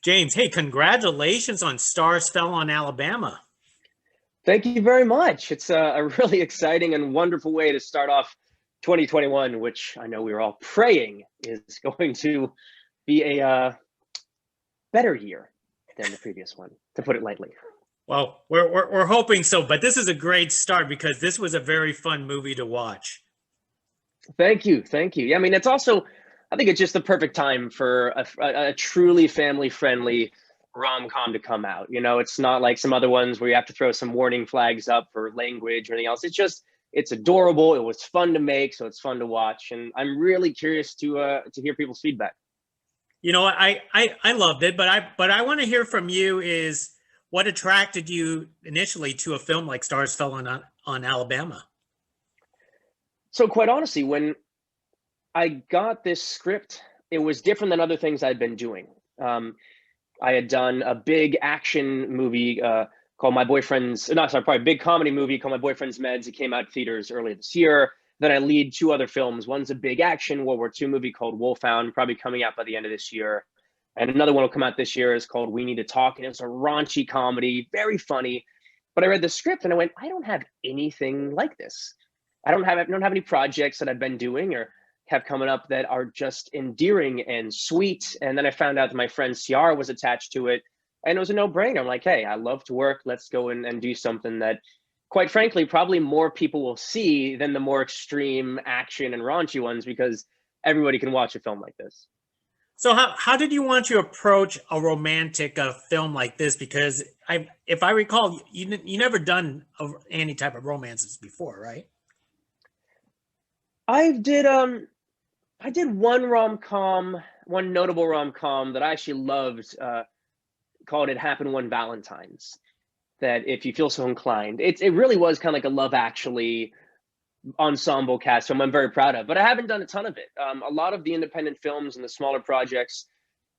James, hey, congratulations on Stars Fell on Alabama. Thank you very much. It's a really exciting and wonderful way to start off 2021, which I know we were all praying is going to be a better year than the previous one, to put it lightly. Well, we're hoping so, but this is a great start because this was a very fun movie to watch. Thank you. Thank you. Yeah, I mean, I think it's just the perfect time for a truly family friendly rom-com to come out. It's not like some other ones where you have to throw some warning flags up for language or anything else. It's adorable. It was fun to make, so it's fun to watch. And I'm really curious to hear people's feedback. I loved it, but I want to hear from you is what attracted you initially to a film like Stars Fell on Alabama? So quite honestly, when I got this script, it was different than other things I'd been doing. I had done a big action movie called My Boyfriend's, no, sorry, probably a big comedy movie called My Boyfriend's Meds. It came out in theaters earlier this year. Then I lead two other films. One's a big action World War II movie called Wolfhound, probably coming out by the end of this year. And another one will come out this year is called We Need to Talk. And it's a raunchy comedy, very funny. But I read the script and I went, I don't have anything like this. I don't have any projects that I've been doing or have coming up that are just endearing and sweet. And then I found out that my friend Ciara was attached to it, and it was a no-brainer. I'm like, hey, I love to work. Let's go and do something that, quite frankly, probably more people will see than the more extreme action and raunchy ones, because everybody can watch a film like this. So how did you want to approach a romantic film like this? Because if I recall, you never done any type of romances before, right? I did one rom-com, one notable rom-com that I actually loved, called It Happened One Valentine's. That if you feel so inclined, it really was kind of like a Love Actually ensemble cast film I'm very proud of, but I haven't done a ton of it. A lot of the independent films and the smaller projects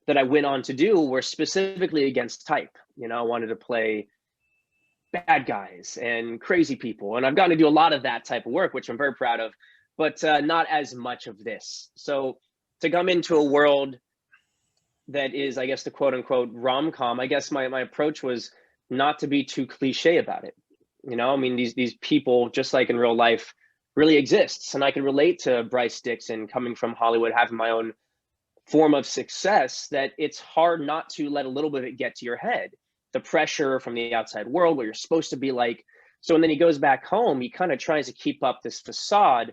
that I went on to do were specifically against type. I wanted to play bad guys and crazy people, and I've gotten to do a lot of that type of work, which I'm very proud of, but not as much of this. So to come into a world that is, I guess, the quote unquote rom-com, I guess my approach was not to be too cliche about it. I mean, these people, just like in real life, really exists. And I can relate to Bryce Dixon coming from Hollywood, having my own form of success, that it's hard not to let a little bit of it get to your head. The pressure from the outside world, what you're supposed to be like. So when then he goes back home, he kind of tries to keep up this facade,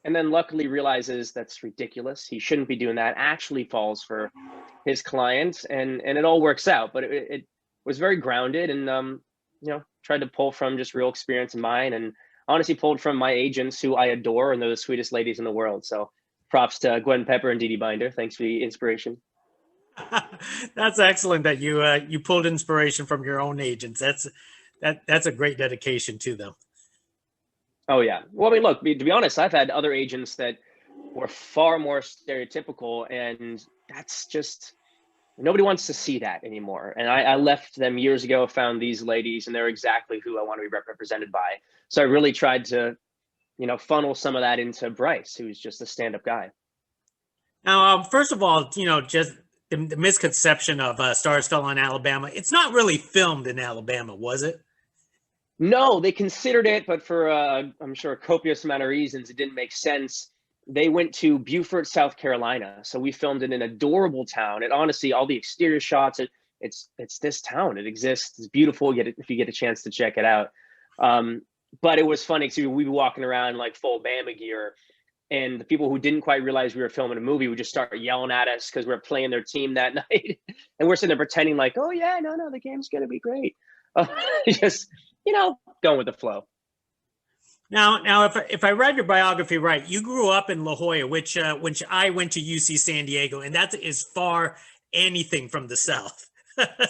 and then luckily realizes that's ridiculous. He shouldn't be doing that, actually falls for his client, and it all works out. But it was very grounded, and tried to pull from just real experience of mine, and honestly pulled from my agents, who I adore, and they're the sweetest ladies in the world. So props to Gwen Pepper and Dee Dee Binder. Thanks for the inspiration. That's excellent that you pulled inspiration from your own agents. That's a great dedication to them. Oh yeah. Well, I mean, look, to be honest, I've had other agents that were far more stereotypical, and that's just, nobody wants to see that anymore. And I left them years ago, found these ladies, and they're exactly who I want to be represented by. So I really tried to, funnel some of that into Bryce, who's just a stand-up guy. Now, first of all, just the misconception of Stars Fell on Alabama. It's not really filmed in Alabama, was it? No, they considered it, but for I'm sure a copious amount of reasons, it didn't make sense. They went to Beaufort, South Carolina, so we filmed in an adorable town. And honestly, all the exterior shots, it's this town. It exists. It's beautiful. If you get a chance to check it out. But it was funny because we'd be walking around like full Bama gear, and the people who didn't quite realize we were filming a movie would just start yelling at us because we are playing their team that night, and we're sitting there pretending like, oh yeah, no, the game's gonna be great. Just going with the flow. Now, if I read your biography right, you grew up in La Jolla, which I went to UC San Diego, and that is far anything from the South.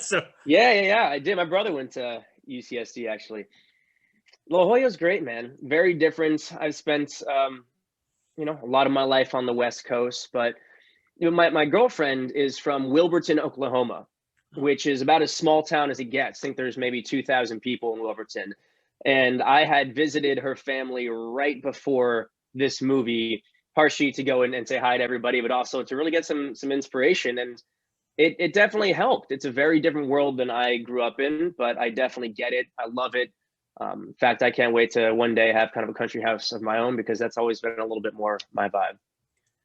So yeah, I did. My brother went to UCSD actually. La Jolla's great, man. Very different. I've spent a lot of my life on the West Coast, but my girlfriend is from Wilburton, Oklahoma, which is about as small town as it gets. I think there's maybe 2,000 people in Wilburton. And I had visited her family right before this movie, partially to go in and say hi to everybody, but also to really get some inspiration. And It definitely helped. It's a very different world than I grew up in, but I definitely get it. I love it. In fact, I can't wait to one day have kind of a country house of my own, because that's always been a little bit more my vibe.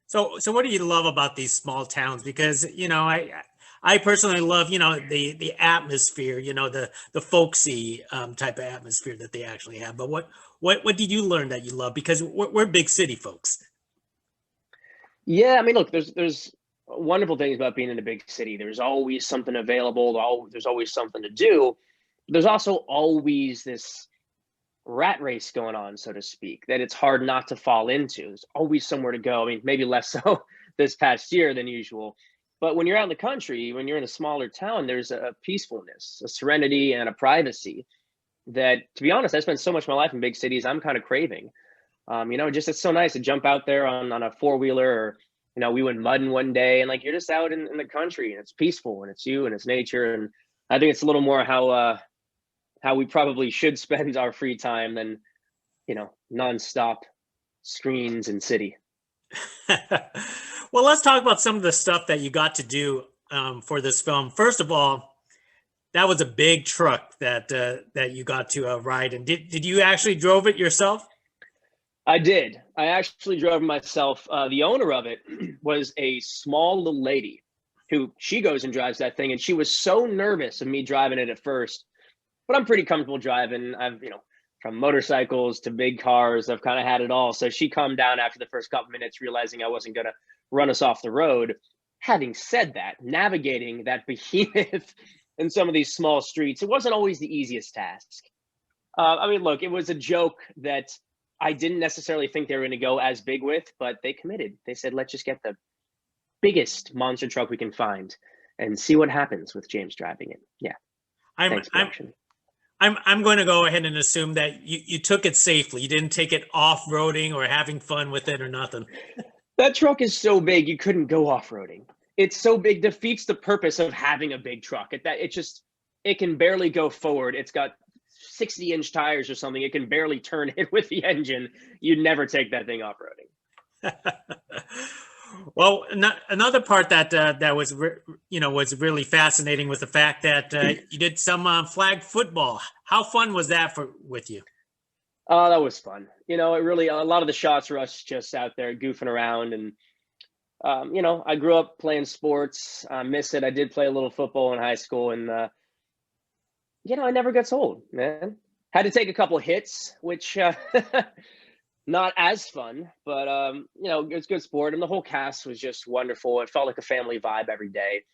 So what do you love about these small towns? Because, I personally love, the atmosphere, the folksy type of atmosphere that they actually have. But what did you learn that you love? Because we're big city folks. Yeah, I mean, look, there's wonderful things about being in a big city. There's always something available. There's always something to do. There's also always this rat race going on, so to speak, that it's hard not to fall into. There's always somewhere to go. I mean, maybe less so this past year than usual. But when you're out in the country, when you're in a smaller town, there's a peacefulness, a serenity, and a privacy that, to be honest, I spent so much of my life in big cities, I'm kind of craving. Just it's so nice to jump out there on a four-wheeler, or, we went mudding one day, and like you're just out in the country, and it's peaceful, and it's you, and it's nature. And I think it's a little more how we probably should spend our free time than, nonstop screens and city. Well, let's talk about some of the stuff that you got to do for this film. First of all, that was a big truck that you got to ride. And did you actually drove it yourself? I did. I actually drove it myself. The owner of it was a small little lady who, she goes and drives that thing. And she was so nervous of me driving it at first, but I'm pretty comfortable driving. I've, from motorcycles to big cars, I've kind of had it all. So she calmed down after the first couple minutes, realizing I wasn't going to run us off the road. Having said that, navigating that behemoth in some of these small streets, it wasn't always the easiest task. Look, it was a joke that I didn't necessarily think they were going to go as big with, but they committed. They said, let's just get the biggest monster truck we can find and see what happens with James driving it. Yeah. I'm going to go ahead and assume that you took it safely. You didn't take it off-roading or having fun with it or nothing. That truck is so big, you couldn't go off-roading. It's so big, defeats the purpose of having a big truck. It can barely go forward. It's got 60-inch tires or something. It can barely turn it with the engine. You'd never take that thing off-roading. Well, another part that was was really fascinating was the fact that you did some flag football. How fun was that with you? Oh, that was fun. It really, a lot of the shots were us just out there goofing around. And, I grew up playing sports. I miss it. I did play a little football in high school, and, it never gets old, man. Had to take a couple hits, which not as fun, but, it was good sport. And the whole cast was just wonderful. It felt like a family vibe every day.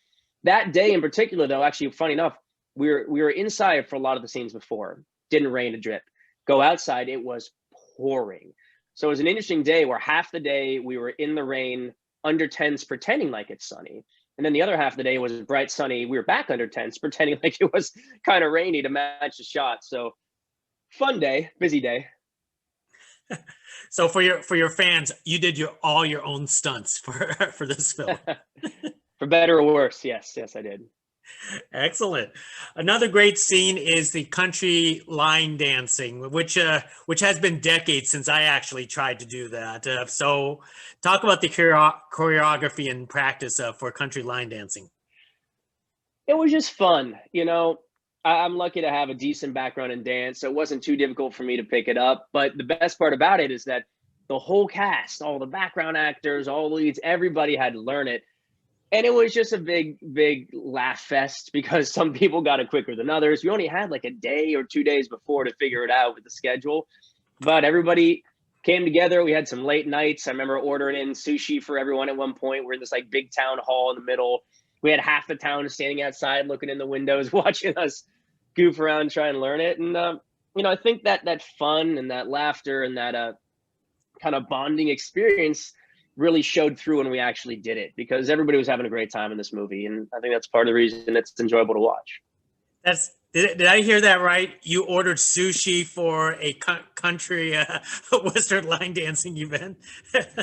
That day in particular, though, actually, funny enough, we were inside for a lot of the scenes before. Didn't rain a drip. Go outside, it was pouring. So it was an interesting day where half the day we were in the rain under tents pretending like it's sunny. And then the other half of the day was bright sunny. We were back under tents pretending like it was kind of rainy to match the shot. So fun day, busy day. So for your fans, you did all your own stunts for this film. For better or worse, yes, I did. Excellent. Another great scene is the country line dancing, which has been decades since I actually tried to do that. So talk about the choreography and practice for country line dancing. It was just fun. I'm lucky to have a decent background in dance, so it wasn't too difficult for me to pick it up. But the best part about it is that the whole cast, all the background actors, all the leads, everybody had to learn it. And it was just a big, big laugh fest because some people got it quicker than others. We only had like a day or 2 days before to figure it out with the schedule. But everybody came together. We had some late nights. I remember ordering in sushi for everyone at one point. We're in this like big town hall in the middle. We had half the town standing outside looking in the windows, watching us goof around, try and learn it. And, I think that fun and that laughter and that kind of bonding experience really showed through when we actually did it, because everybody was having a great time in this movie. And I think that's part of the reason it's enjoyable to watch. Did I hear that right? You ordered sushi for a country Western line dancing event?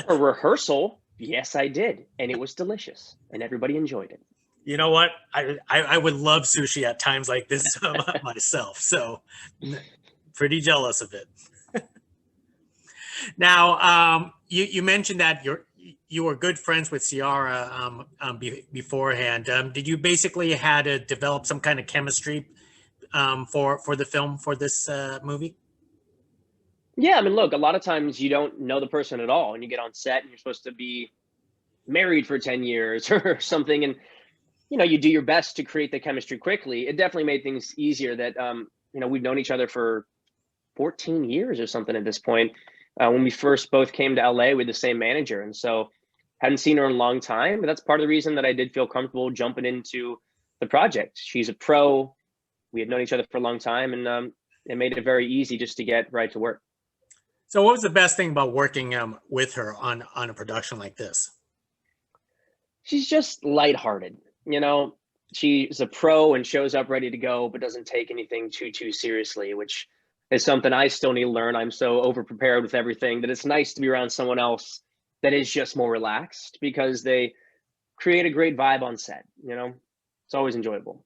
A rehearsal? Yes, I did. And it was delicious and everybody enjoyed it. You know what? I would love sushi at times like this myself. So pretty jealous of it. Now, you mentioned that you were good friends with Ciara beforehand. Did you basically had to develop some kind of chemistry for the film for this movie? Yeah, I mean, look, a lot of times you don't know the person at all, and you get on set and you're supposed to be married for 10 years or something, and you do your best to create the chemistry quickly. It definitely made things easier that we've known each other for 14 years or something at this point. When we first both came to LA with the same manager, and so hadn't seen her in a long time, but that's part of the reason that I did feel comfortable jumping into the project. She's a pro. We had known each other for a long time, and it made it very easy just to get right to work. So, what was the best thing about working with her on a production like this? She's just lighthearted. She's a pro and shows up ready to go, but doesn't take anything too seriously, which is something I still need to learn. I'm so over prepared with everything that it's nice to be around someone else that is just more relaxed, because they create a great vibe on set. It's always enjoyable.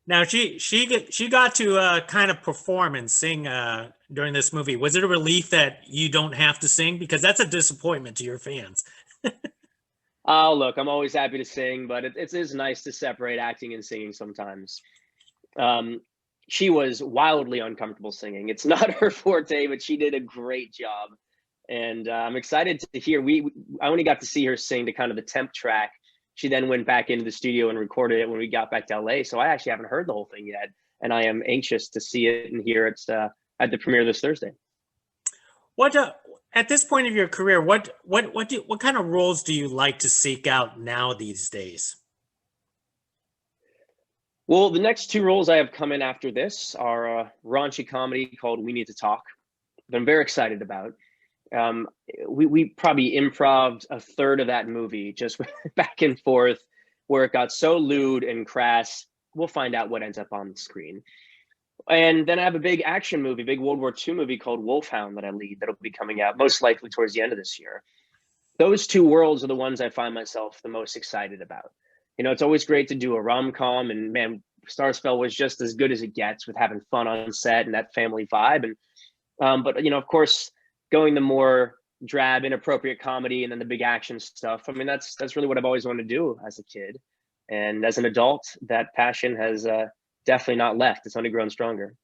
Now she got to kind of perform and sing during this movie. Was it a relief that you don't have to sing, because that's a disappointment to your fans? Oh, look, I'm always happy to sing, but it is nice to separate acting and singing sometimes. She was wildly uncomfortable singing. It's not her forte, but she did a great job. And I'm excited to hear, I only got to see her sing to kind of the temp track. She then went back into the studio and recorded it when we got back to LA. So I actually haven't heard the whole thing yet. And I am anxious to see it and hear it at the premiere this Thursday. What at this point of your career, what kind of roles do you like to seek out now these days? Well, the next two roles I have coming after this are a raunchy comedy called We Need to Talk that I'm very excited about. We probably improv'd a third of that movie, just back and forth, where it got so lewd and crass. We'll find out what ends up on the screen. And then I have a big action movie, big World War II movie called Wolfhound that I lead, that'll be coming out most likely towards the end of this year. Those two worlds are the ones I find myself the most excited about. It's always great to do a rom-com, and man, Starsfell was just as good as it gets with having fun on set and that family vibe. And but of course, going the more drab, inappropriate comedy and then the big action stuff, I mean, that's really what I've always wanted to do as a kid. And as an adult, that passion has definitely not left. It's only grown stronger.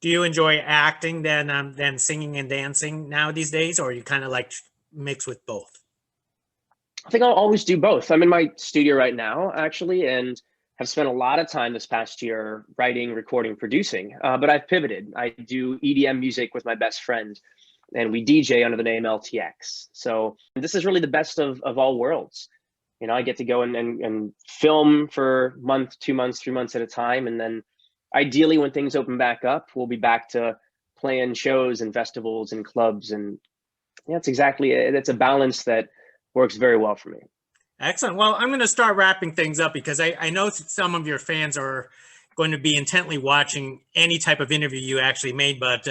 Do you enjoy acting than singing and dancing now these days, or you kind of like mix with both? I think I'll always do both. I'm in my studio right now, actually, and have spent a lot of time this past year writing, recording, producing. But I've pivoted. I do EDM music with my best friend, and we DJ under the name LTX. So this is really the best of all worlds. I get to go and film for a month, 2 months, 3 months at a time. And then ideally, when things open back up, we'll be back to playing shows and festivals and clubs. And yeah, it's a balance that works very well for me. Excellent. Well, I'm going to start wrapping things up, because I know some of your fans are going to be intently watching any type of interview you actually made. But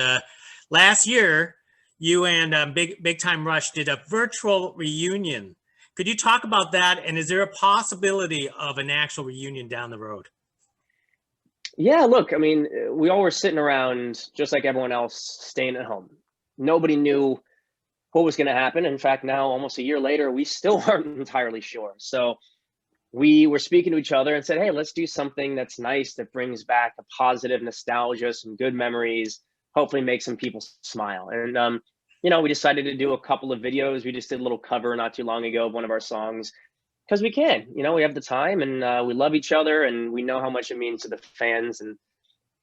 last year, you and Big Time Rush did a virtual reunion. Could you talk about that? And is there a possibility of an actual reunion down the road? Yeah, look, I mean, we all were sitting around just like everyone else, staying at home. Nobody knew what was going to happen. In fact, now almost a year later, we still aren't entirely sure. So we were speaking to each other and said, hey, let's do something that's nice, that brings back a positive nostalgia, some good memories, hopefully make some people smile. And, we decided to do a couple of videos. We just did a little cover not too long ago of one of our songs, because we can, we have the time, and we love each other, and we know how much it means to the fans. And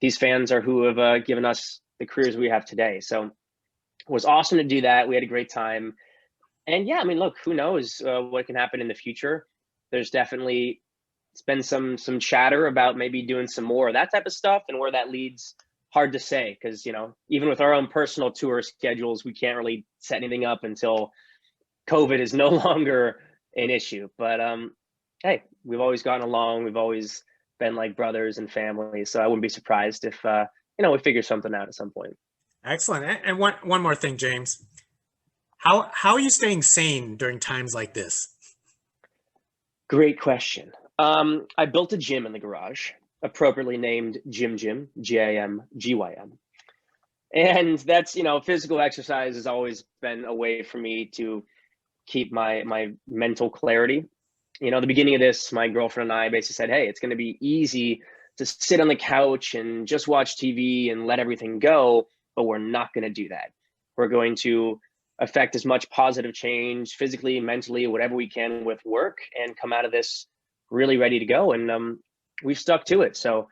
these fans are who have given us the careers we have today. So it was awesome to do that. We had a great time. And yeah, I mean, look, who knows what can happen in the future. There's definitely, it's been some chatter about maybe doing some more of that type of stuff, and where that leads, hard to say, because even with our own personal tour schedules, we can't really set anything up until COVID is no longer an issue. But hey, we've always gotten along. We've always been like brothers and family. So I wouldn't be surprised if we figure something out at some point. Excellent. And one more thing, James. How are you staying sane during times like this? Great question. I built a gym in the garage, appropriately named Gym, GIMGYM. And that's, physical exercise has always been a way for me to keep my mental clarity. You know, the beginning of this, my girlfriend and I basically said, hey, it's going to be easy to sit on the couch and just watch TV and let everything go, but we're not going to do that. We're going to affect as much positive change physically, mentally, whatever we can with work, and come out of this really ready to go. And we've stuck to it. So,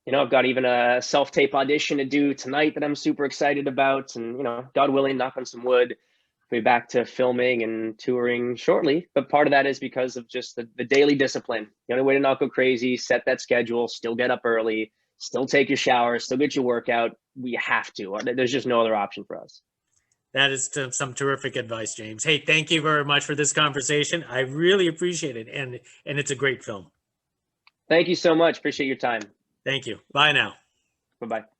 you know, I've got even a self-tape audition to do tonight that I'm super excited about. And, you know, God willing, knock on some wood, be back to filming and touring shortly. But part of that is because of just the daily discipline. The only way to not go crazy, set that schedule, still get up early, still take your shower, still get your workout. We have to. There's just no other option for us. That is some terrific advice, James. Hey, thank you very much for this conversation. I really appreciate it. And it's a great film. Thank you so much. Appreciate your time. Thank you. Bye now. Bye-bye.